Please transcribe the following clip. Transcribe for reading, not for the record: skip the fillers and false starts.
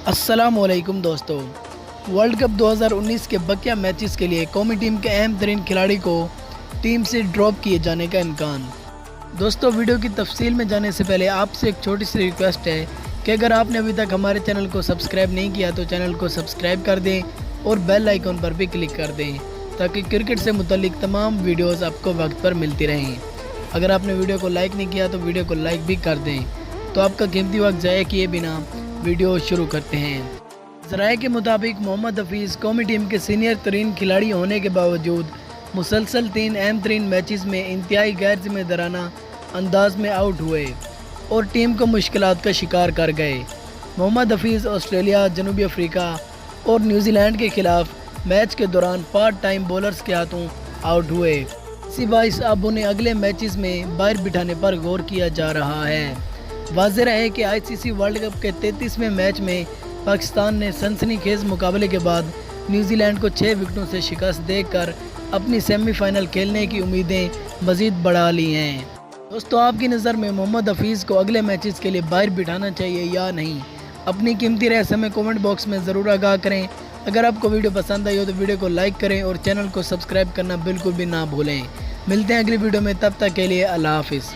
السلام علیکم دوستو، ورلڈ کپ 2019 کے بقیہ میچز کے لیے قومی ٹیم کے اہم ترین کھلاڑی کو ٹیم سے ڈراپ کیے جانے کا امکان۔ دوستو، ویڈیو کی تفصیل میں جانے سے پہلے آپ سے ایک چھوٹی سی ریکویسٹ ہے کہ اگر آپ نے ابھی تک ہمارے چینل کو سبسکرائب نہیں کیا تو چینل کو سبسکرائب کر دیں اور بیل آئیکن پر بھی کلک کر دیں تاکہ کرکٹ سے متعلق تمام ویڈیوز آپ کو وقت پر ملتی رہیں۔ اگر آپ نے ویڈیو کو لائک نہیں کیا تو ویڈیو کو لائک بھی کر دیں۔ تو آپ کا قیمتی وقت ضائع کیے بنا ویڈیو شروع کرتے ہیں۔ ذرائع کے مطابق محمد حفیظ قومی ٹیم کے سینئر ترین کھلاڑی ہونے کے باوجود مسلسل 3 اہم ترین میچز میں انتہائی غیر ذمہ دارانہ انداز میں آؤٹ ہوئے اور ٹیم کو مشکلات کا شکار کر گئے۔ محمد حفیظ آسٹریلیا، جنوبی افریقہ اور نیوزی لینڈ کے خلاف میچ کے دوران پارٹ ٹائم بولرز کے ہاتھوں آؤٹ ہوئے۔ اسی باعث اب انہیں اگلے میچز میں باہر بٹھانے پر غور کیا جا رہا ہے۔ واضح رہے کہ آئی سی سی ورلڈ کپ کے 33ویں میچ میں پاکستان نے سنسنی خیز مقابلے کے بعد نیوزی لینڈ کو 6 وکٹوں سے شکست دے کر اپنی سیمی فائنل کھیلنے کی امیدیں مزید بڑھا لی ہیں۔ دوستو، آپ کی نظر میں محمد حفیظ کو اگلے میچز کے لیے باہر بٹھانا چاہیے یا نہیں؟ اپنی قیمتی رائے ہمیں کومنٹ باکس میں ضرور آگاہ کریں۔ اگر آپ کو ویڈیو پسند آئی ہو تو ویڈیو کو لائک کریں اور چینل کو سبسکرائب کرنا بالکل بھی نہ بھولیں۔ ملتے ہیں اگلی ویڈیو میں، تب تک کے لیے اللہ حافظ۔